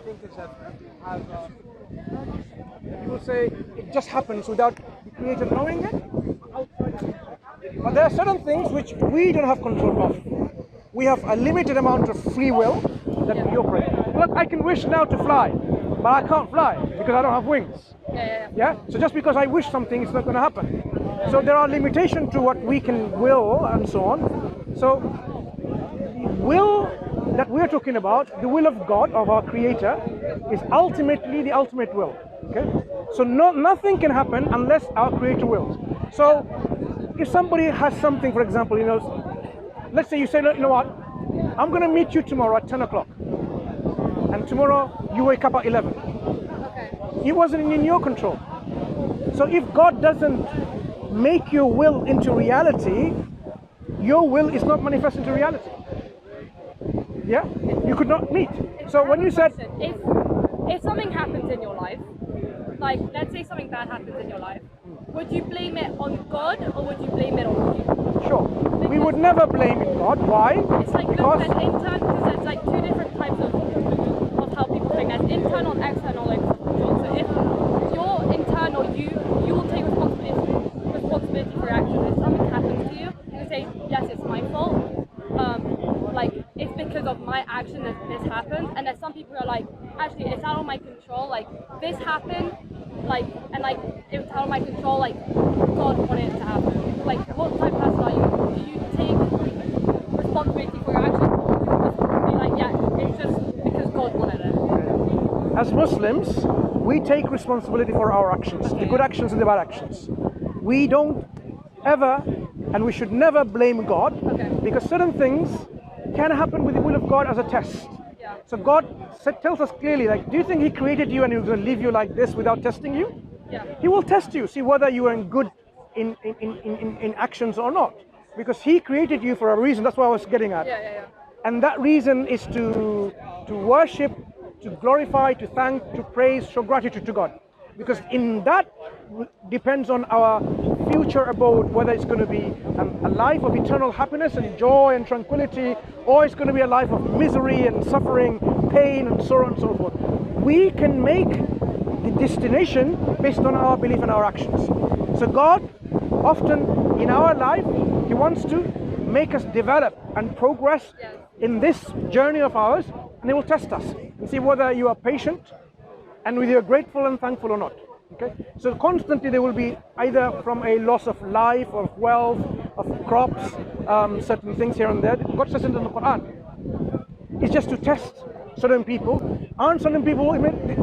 think is that people say it just happens without the creator knowing it. But there are certain things which we don't have control of. We have a limited amount of free will that we operate. Look, I can wish now to fly, but I can't fly because I don't have wings. Yeah? So just because I wish something, it's not going to happen. So there are limitations to what we can will and so on. So the will that we're talking about, the will of God, of our Creator, is ultimately the ultimate will. Okay? So nothing can happen unless our Creator wills. So if somebody has something, for example, let's say you say, you know what, I'm going to meet you tomorrow at 10 o'clock. And tomorrow you wake up at 11. Okay. It wasn't in your control. So if God doesn't make your will into reality, your will is not manifest into reality. Yeah? You could not meet. So when you said... If something happens in your life, like let's say something bad happens in your life, would you blame it on God or would you blame it on you? Sure. We would never blame in God. Why? It's like because there's like two different types of how people think. There's internal and external. So if you're internal, you will take responsibility for your actions. If something happens to you, you say, yes, it's my fault. Like it's because of my action that this happened. And there's some people who are like, actually, it's out of my control. Like this happened, it was out of my control. Like God wanted it to happen. Like what type of person are you? Do you take responsibility for your actions, or do you just be like, yeah, it's just because God wanted it? As Muslims, we take responsibility for our actions, the good actions and the bad actions. We don't ever, and we should never blame God, because certain things can happen with the will of God as a test. Yeah. So God tells us clearly, like, do you think He created you and He was going to leave you like this without testing you? Yeah. He will test you, see whether you are in good in actions or not, because He created you for a reason. That's what I was getting at. Yeah. And that reason is to worship, to glorify, to thank, to praise, show gratitude to God. Because in that depends on our future abode, whether it's going to be a life of eternal happiness and joy and tranquility, or it's going to be a life of misery and suffering, pain and sorrow and so forth. We can make the destination based on our belief and our actions. So God, often in our life, He wants to make us develop and progress in this journey of ours, and He will test us and see whether you are patient and whether you're grateful and thankful or not. Okay? So constantly there will be either from a loss of life, of wealth, of crops, certain things here and there. God says in the Quran, it's just to test certain people. Aren't certain people,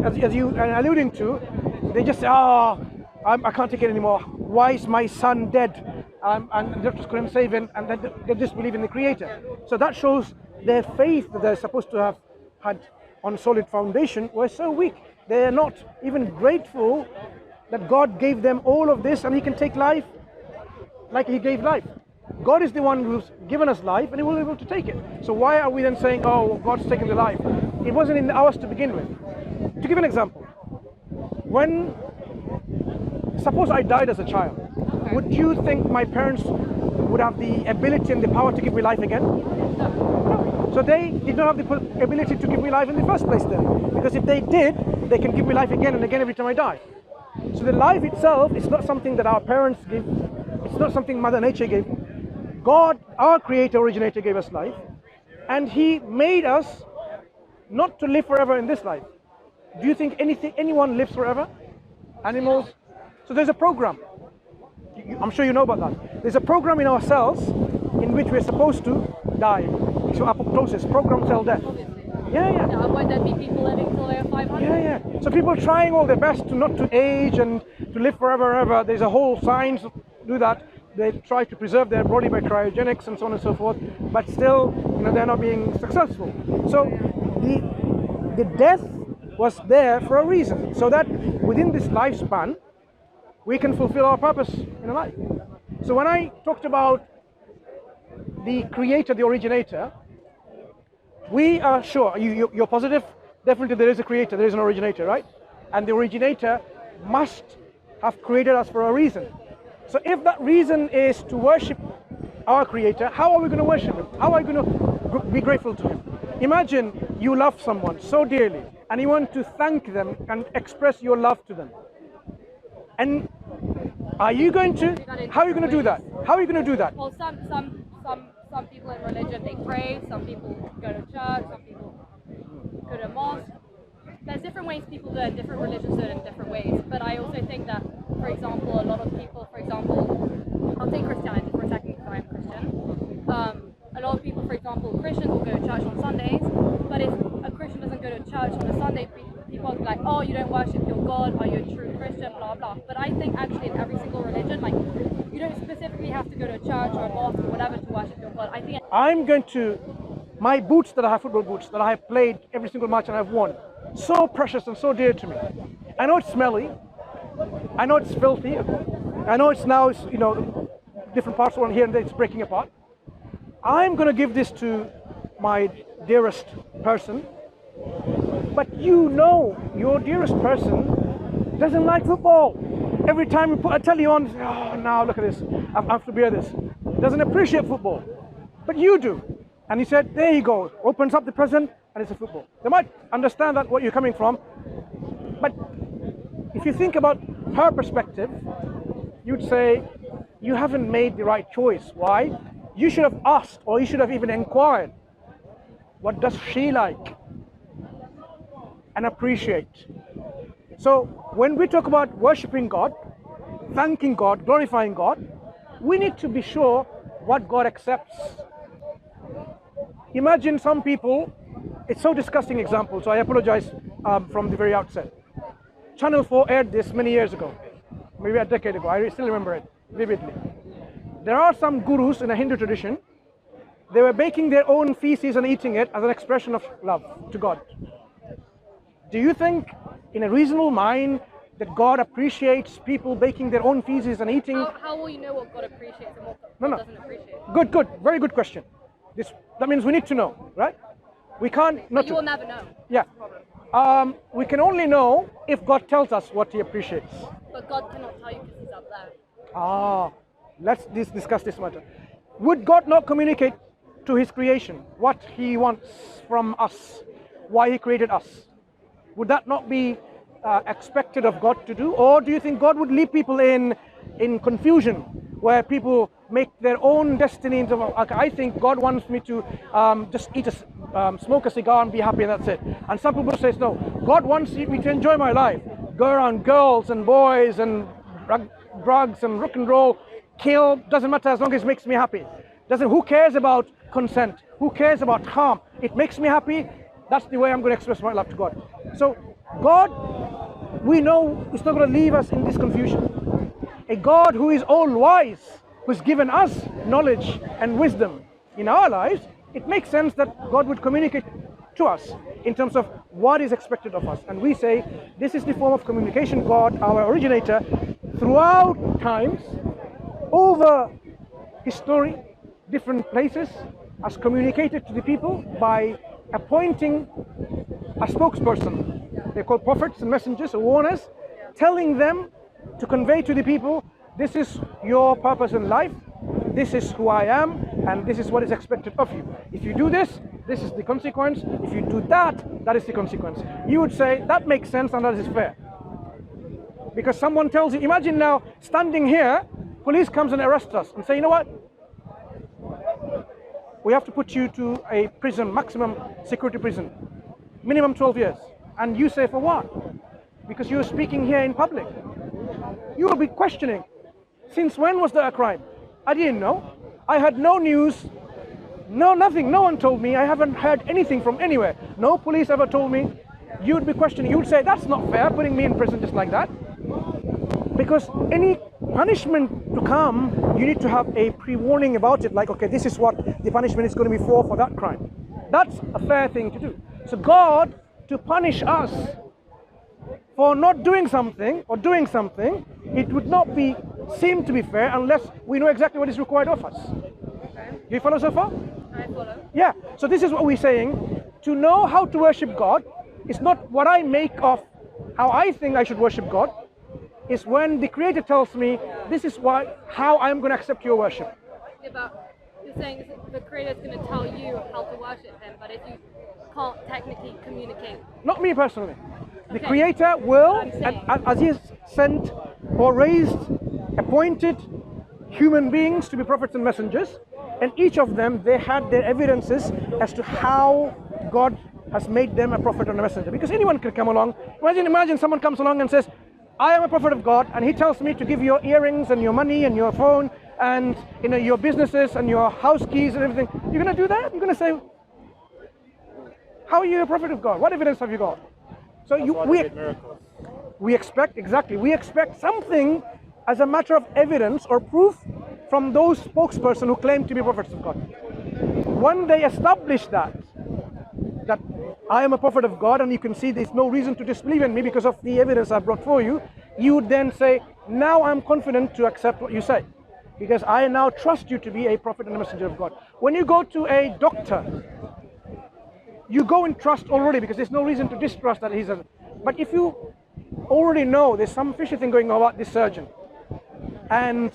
as you are alluding to, they just say, I can't take it anymore. Why is my son dead? And the doctors couldn't save him, and they disbelieve in the Creator. So that shows their faith that they're supposed to have had on solid foundation was so weak. They are not even grateful that God gave them all of this and He can take life like He gave life. God is the one who's given us life and He will be able to take it. So why are we then saying, oh, God's taken the life? It wasn't in ours to begin with. To give an example, suppose I died as a child, would you think my parents would have the ability and the power to give me life again? No. So they did not have the ability to give me life in the first place then. Because if they did, they can give me life again and again every time I die. So the life itself is not something that our parents give. It's not something Mother Nature gave. God, our Creator, Originator, gave us life. And He made us not to live forever in this life. Do you think anyone lives forever? Animals? So there's a program. I'm sure you know about that. There's a program in our cells in which we're supposed to die. So apoptosis, programmed cell death. Yeah. Otherwise there'd be people living till they're 500. Yeah. So people trying all their best to not to age and to live forever and ever. There's a whole science to do that. They try to preserve their body by cryogenics and so on and so forth. But still, they're not being successful. So the death was there for a reason. So that within this lifespan, we can fulfill our purpose in life. So when I talked about the Creator, the Originator, we are sure, you're positive, definitely there is a Creator, there is an Originator, right? And the Originator must have created us for a reason. So if that reason is to worship our Creator, how are we going to worship Him? How are we going to be grateful to Him? Imagine you love someone so dearly and you want to thank them and express your love to them. And are you going to, how are you going to do that? How are you going to do that? Well, some people in religion, they pray, some people go to church, some people go to mosque. There's different ways people do it, different religions do it in different ways. But I also think that, for example, a lot of people, for example, I'll take Christianity for a second because I'm Christian. A lot of people, for example, Christians will go to church on Sundays, but if a Christian doesn't go to church on a Sunday, people will be like, oh, you don't worship your God, are you a true Christian, blah, blah. But I think actually in every single religion, like, you don't specifically have to go to a church or a mosque or whatever to worship your God. I think I'm going to, my boots that I have, football boots, that I have played every single match and I've won, so precious and so dear to me. I know it's smelly, I know it's filthy, I know it's now, you know, different parts around here and there, it's breaking apart. I'm going to give this to my dearest person, but you know your dearest person doesn't like football. Every time you put a telly on, oh, now look at this, I have to bear this. Doesn't appreciate football, but you do. And he said, there you go, opens up the present and it's a football. They might understand that what you're coming from, but if you think about her perspective, you'd say, you haven't made the right choice. Why? You should have asked, or you should have even inquired, what does she like? And appreciate. So when we talk about worshiping God, thanking God, glorifying God, we need to be sure what God accepts. Imagine some people, it's so disgusting example, so I apologize from the very outset. Channel 4 aired this many years ago, maybe a decade ago, I still remember it vividly. There are some gurus in a Hindu tradition, they were baking their own feces and eating it as an expression of love to God. Do you think, in a reasonable mind, that God appreciates people baking their own feces and eating? How will you know what God appreciates and what God doesn't appreciate? Good, very good question. That means we need to know, right? We can't not. But you will never know. Yeah. We can only know if God tells us what He appreciates. But God cannot tell you because He's up there. Let's discuss this matter. Would God not communicate to His creation what He wants from us, why He created us? Would that not be expected of God to do? Or do you think God would leave people in confusion, where people make their own destiny into, okay, I think God wants me to just smoke a cigar and be happy and that's it. And some people say, no, God wants me to enjoy my life, go around girls and boys and drugs and rock and roll, kill, doesn't matter as long as it makes me happy. Who cares about consent? Who cares about harm? It makes me happy. That's the way I'm going to express my love to God. So God, we know, is not going to leave us in this confusion. A God who is all-wise, who's given us knowledge and wisdom in our lives, it makes sense that God would communicate to us in terms of what is expected of us. And we say, this is the form of communication God, our originator, throughout times, over history, different places, has communicated to the people by appointing a spokesperson. They're called prophets and messengers or warners, telling them to convey to the people, this is your purpose in life, this is who I am, and this is what is expected of you. If you do this, this is the consequence. If you do that, that is the consequence. You would say, that makes sense and that is fair. Because someone tells you, imagine now, standing here, police comes and arrests us and say, you know what? We have to put you to a prison, maximum security prison, minimum 12 years. And you say, for what? Because you're speaking here in public. You will be questioning, since when was there a crime? I didn't know. I had no news, nothing, no one told me. I haven't heard anything from anywhere. No police ever told me. You would be questioning, you would say, that's not fair, putting me in prison just like that. Because any punishment to come, you need to have a pre-warning about it, like, okay, this is what the punishment is going to be for that crime. That's a fair thing to do. So God, to punish us for not doing something or doing something, it would not seem to be fair unless we know exactly what is required of us. Okay. Do you follow so far? I follow. Yeah, so this is what we're saying. To know how to worship God is not what I make of how I think I should worship God. Is when the Creator tells me, this is how I'm going to accept your worship. Yeah, but you're saying the Creator is going to tell you how to worship Him, but if you can't technically communicate. Not me personally. The Okay. Creator will, I'm saying. and as He has sent or raised, appointed human beings to be prophets and messengers, and each of them, they had their evidences as to how God has made them a prophet and a messenger. Because anyone can come along. Imagine someone comes along and says, I am a prophet of God, and he tells me to give your earrings and your money and your phone and your businesses and your house keys and everything. You're going to do that? You're going to say, how are you a prophet of God? What evidence have you got? So we expect something as a matter of evidence or proof from those spokespersons who claim to be prophets of God. When they establish that I am a prophet of God, and you can see there's no reason to disbelieve in me because of the evidence I brought for you, you would then say, now I'm confident to accept what you say, because I now trust you to be a prophet and a messenger of God. When you go to a doctor, you go in trust already, because there's no reason to distrust that he's a... But if you already know there's some fishy thing going on about this surgeon, and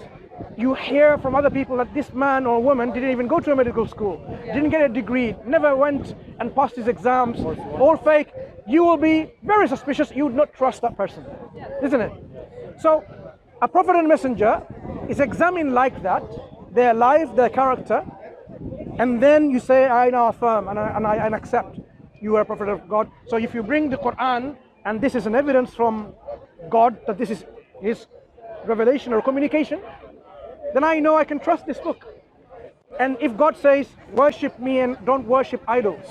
you hear from other people that this man or woman didn't even go to a medical school, didn't get a degree, never went and passed his exams, all fake, you will be very suspicious. You would not trust that person, isn't it? So a prophet and messenger is examined like that, their life, their character, and then you say, I now affirm and I accept you are a prophet of God. So if you bring the Quran, and this is an evidence from God that this is His revelation or communication, then I know I can trust this book. And if God says, worship me and don't worship idols,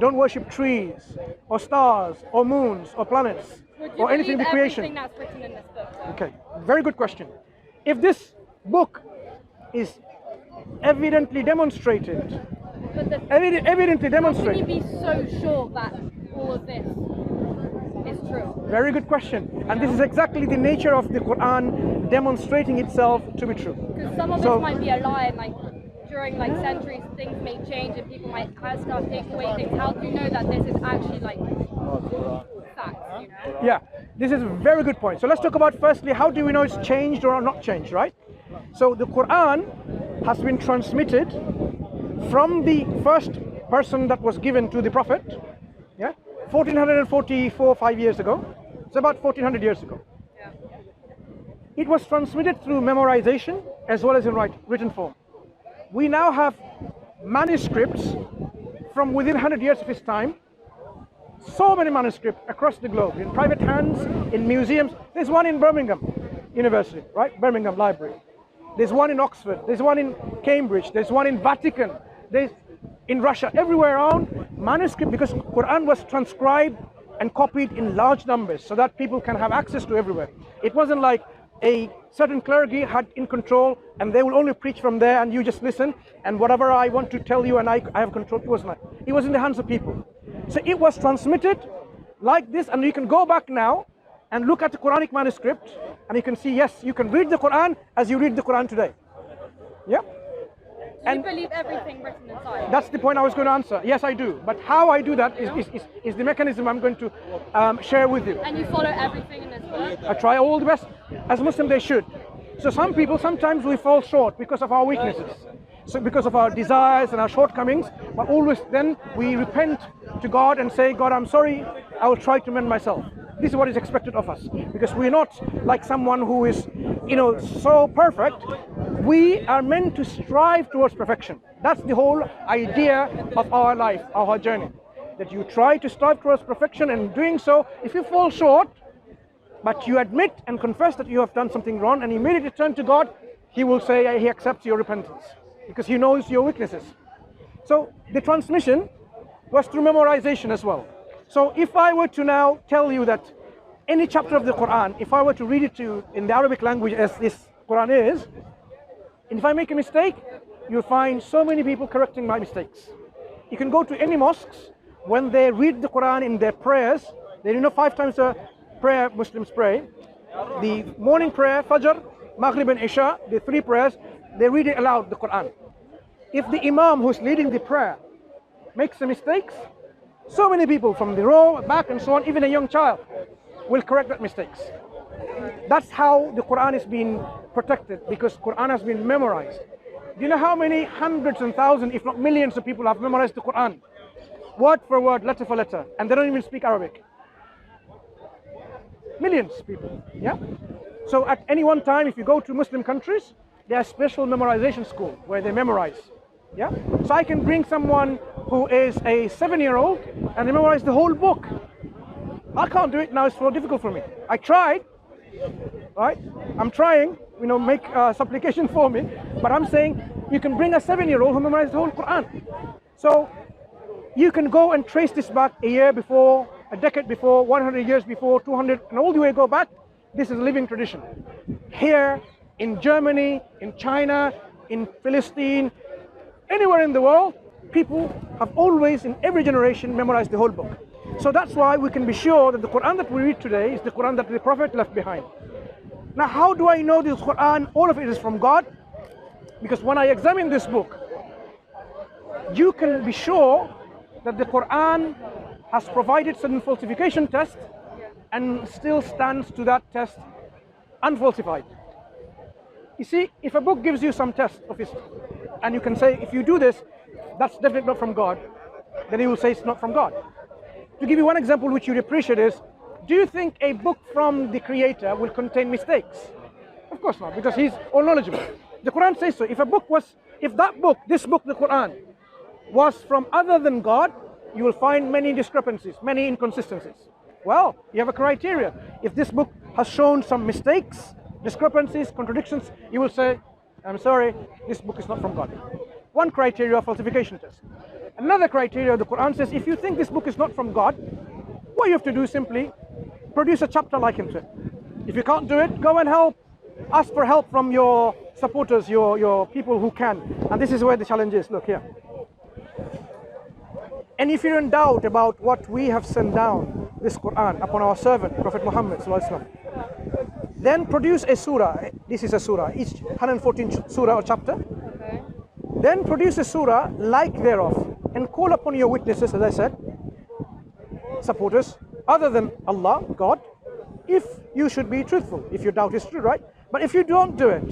don't worship trees or stars or moons or planets or anything in the creation. Everything that's written in this book, though? Okay, very good question. If this book is evidently demonstrated, evidently how demonstrated. can you be so sure that all of this is true? Very good question. And this is exactly the nature of the Quran demonstrating itself to be true. Because some of this might be a lie, and like during like centuries things may change and people might start taking away things. How do you know that this is actually like facts, you know? Yeah, this is a very good point. So let's talk about firstly, how do we know it's changed or not changed, right? So the Quran has been transmitted from the first person that was given to the Prophet, 1444, 5 years ago. It's about 1400 years ago. Yeah. It was transmitted through memorization as well as in written form. We now have manuscripts from within 100 years of his time. So many manuscripts across the globe, in private hands, in museums. There's one in Birmingham University, right? Birmingham Library. There's one in Oxford. There's one in Cambridge. There's one in Vatican. There's in Russia, everywhere around, manuscript, because Quran was transcribed and copied in large numbers so that people can have access to everywhere. It wasn't like a certain clergy had in control and they will only preach from there and you just listen and whatever I want to tell you and I have control. It was not. It was in the hands of people. So it was transmitted like this, and you can go back now and look at the Quranic manuscript and you can see, yes, you can read the Quran as you read the Quran today. Yeah? Do you believe everything written inside? That's the point I was going to answer. Yes, I do. But how I do that is the mechanism I'm going to share with you. And you follow everything in this book? I try all the best. As Muslims, they should. So some people, sometimes we fall short because of our weaknesses. So because of our desires and our shortcomings. But always then we repent to God and say, God, I'm sorry. I will try to mend myself. This is what is expected of us. Because we're not like someone who is, so perfect. We are meant to strive towards perfection. That's the whole idea of our life, our journey. That you try to strive towards perfection, and in doing so, if you fall short, but you admit and confess that you have done something wrong and immediately turn to God, He will say He accepts your repentance because He knows your weaknesses. So the transmission was through memorization as well. So if I were to now tell you that any chapter of the Quran, if I were to read it to you in the Arabic language as this Quran is, and if I make a mistake, you'll find so many people correcting my mistakes. You can go to any mosques, when they read the Quran in their prayers, they 5 times a prayer Muslims pray. The morning prayer, Fajr, Maghrib and Isha, the 3 prayers, they read it aloud, the Quran. If the Imam who's leading the prayer makes some mistakes, so many people from the row, back and so on, even a young child, will correct that mistakes. That's how the Quran is being protected, because Quran has been memorized. Do you know how many hundreds and thousands, if not millions of people have memorized the Quran? word for word, letter for letter, and they don't even speak Arabic. Millions of people, yeah? So at any one time, if you go to Muslim countries, there are special memorization school where they memorize, yeah? So I can bring someone who is a 7-year-old and they memorize the whole book. I can't do it now, it's so difficult for me. I tried, right? I'm trying, make supplication for me, but I'm saying you can bring a 7-year-old who memorized the whole Quran. So you can go and trace this back a year before, a decade before, 100 years before, 200, and all the way go back. This is a living tradition. Here, in Germany, in China, in Palestine, anywhere in the world, people have always, in every generation, memorized the whole book. So that's why we can be sure that the Quran that we read today is the Quran that the Prophet left behind. Now, how do I know this Quran, all of it is from God? Because when I examine this book, you can be sure that the Quran has provided certain falsification tests and still stands to that test unfalsified. You see, if a book gives you some test of it, and you can say, if you do this, that's definitely not from God, then he will say it's not from God. To give you one example which you'd appreciate is, do you think a book from the Creator will contain mistakes? Of course not, because he's all knowledgeable. The Quran says so. If that book, this book, the Quran, was from other than God, you will find many discrepancies, many inconsistencies. Well, you have a criteria. If this book has shown some mistakes, discrepancies, contradictions, you will say, I'm sorry, this book is not from God. One criteria of falsification test. Another criteria, the Quran says, if you think this book is not from God, what you have to do is simply produce a chapter like him to it. If you can't do it, go and ask for help from your supporters, your people who can. And this is where the challenge is. Look here. And if you're in doubt about what we have sent down, this Quran, upon our servant, Prophet Muhammad ﷺ, then produce a surah. This is a surah, each 114 surah or chapter. Okay. Then produce a surah like thereof, and call upon your witnesses, as I said, supporters, other than Allah, God, if you should be truthful, if your doubt is true, right? But if you don't do it,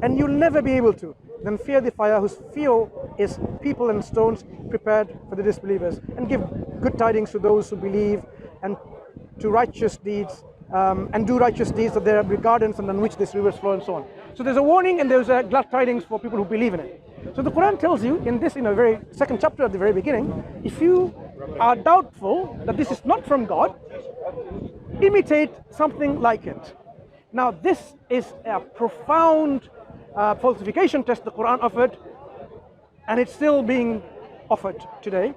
and you'll never be able to, then fear the fire whose fuel is people and stones prepared for the disbelievers, and give good tidings to those who believe, and to righteous deeds, and do righteous deeds, that there be gardens and on which these rivers flow, and so on. So there's a warning and there's a glad tidings for people who believe in it. So the Quran tells you in this, very second chapter at the very beginning, if you are doubtful that this is not from God, imitate something like it. Now this is a profound falsification test the Quran offered, and it's still being offered today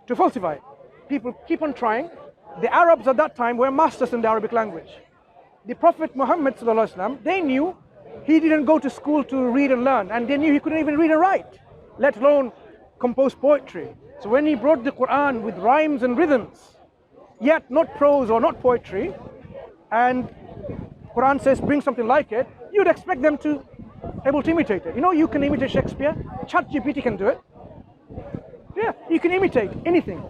to falsify. People keep on trying. The Arabs at that time were masters in the Arabic language. The Prophet Muhammad ﷺ, they knew he didn't go to school to read and learn, and they knew he couldn't even read and write, let alone compose poetry. So when he brought the Quran with rhymes and rhythms, yet not prose or not poetry, and Quran says bring something like it, you'd expect them to able to imitate it. You can imitate Shakespeare. ChatGPT can do it. Yeah, you can imitate anything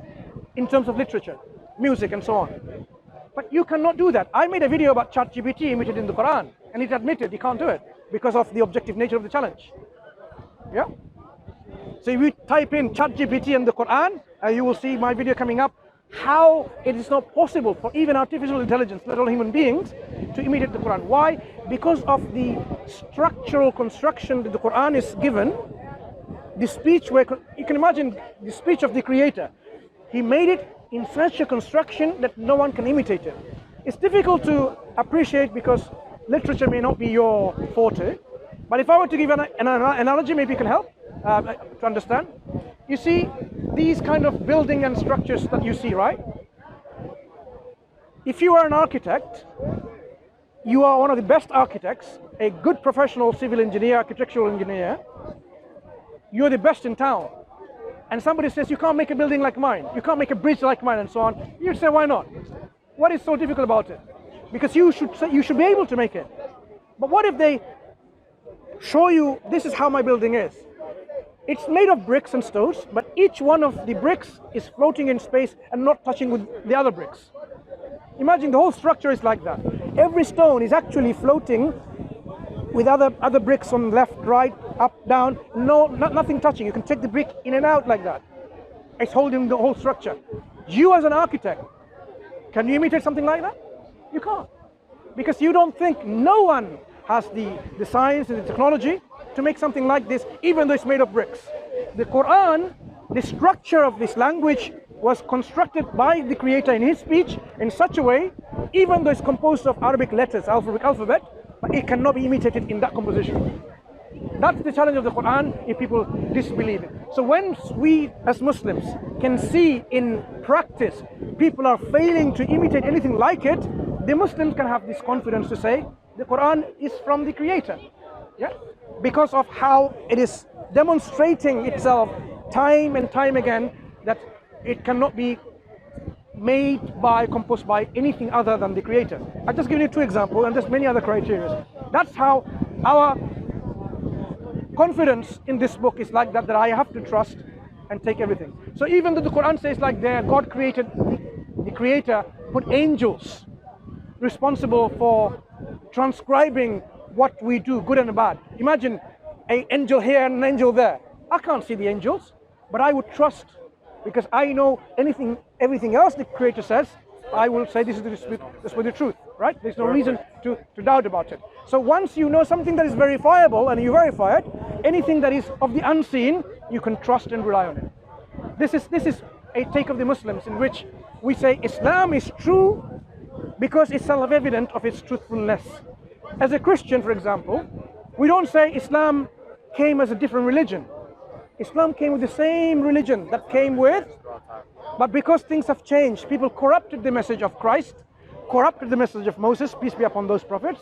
in terms of literature, music, and so on. But you cannot do that. I made a video about ChatGPT imitating the Quran, and it admitted you can't do it because of the objective nature of the challenge. Yeah. So if you type in ChatGPT and the Quran, you will see my video coming up, how it is not possible for even artificial intelligence, let alone human beings, to imitate the Quran. Why? Because of the structural construction that the Quran is given. The speech, where you can imagine the speech of the Creator, he made it in such a construction that no one can imitate it. It's difficult to appreciate because literature may not be your forte, but if I were to give an analogy, maybe it can help to understand. You see these kind of building and structures that you see, right? If you are an architect, you are one of the best architects, a good professional civil engineer, architectural engineer, you're the best in town. And somebody says, you can't make a building like mine, you can't make a bridge like mine, and so on. You'd say, why not? What is so difficult about it? Because you should be able to make it. But what if they show you, this is how my building is? It's made of bricks and stones, but each one of the bricks is floating in space and not touching with the other bricks. Imagine the whole structure is like that. Every stone is actually floating with other bricks on left, right, up, down, nothing touching. You can take the brick in and out like that. It's holding the whole structure. You as an architect, can you imitate something like that? You can't. Because you don't think, no one has the science and the technology to make something like this, even though it's made of bricks. The Quran, the structure of this language was constructed by the Creator in His speech in such a way, even though it's composed of Arabic letters, alphabet, but it cannot be imitated in that composition. That's the challenge of the Quran if people disbelieve it. So when we as Muslims can see in practice people are failing to imitate anything like it, the Muslims can have this confidence to say the Quran is from the Creator. Yeah? Because of how it is demonstrating itself time and time again that it cannot be composed by anything other than the Creator. I've just given you 2 examples, and there's many other criteria. That's how our confidence in this book is like that I have to trust and take everything. So even though the Quran says like there, God created, the Creator put angels responsible for transcribing what we do, good and bad. Imagine an angel here and an angel there. I can't see the angels, but I would trust, because I know everything else the Creator says, I will say this is the truth, right? There's no reason to doubt about it. So once you know something that is verifiable and you verify it, anything that is of the unseen, you can trust and rely on it. This is a take of the Muslims in which we say Islam is true because it's self-evident of its truthfulness. As a Christian, for example, we don't say Islam came as a different religion. Islam came with the same religion that came with, but because things have changed, people corrupted the message of Christ, corrupted the message of Moses, peace be upon those prophets,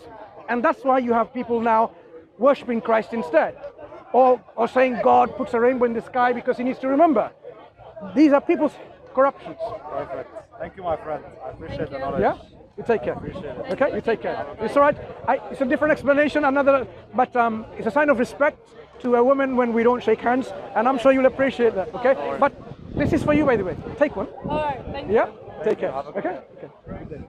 and that's why you have people now worshipping Christ instead, or saying God puts a rainbow in the sky because he needs to remember. These are people's corruptions. Perfect. Thank you, my friend. I appreciate the knowledge. Yeah? You take care. Okay, you take care. It's all right. It's a different explanation, but it's a sign of respect to a woman when we don't shake hands, and I'm sure you'll appreciate that. Okay, but this is for you, by the way. Take one. All right, thank you. Yeah, take care. Okay.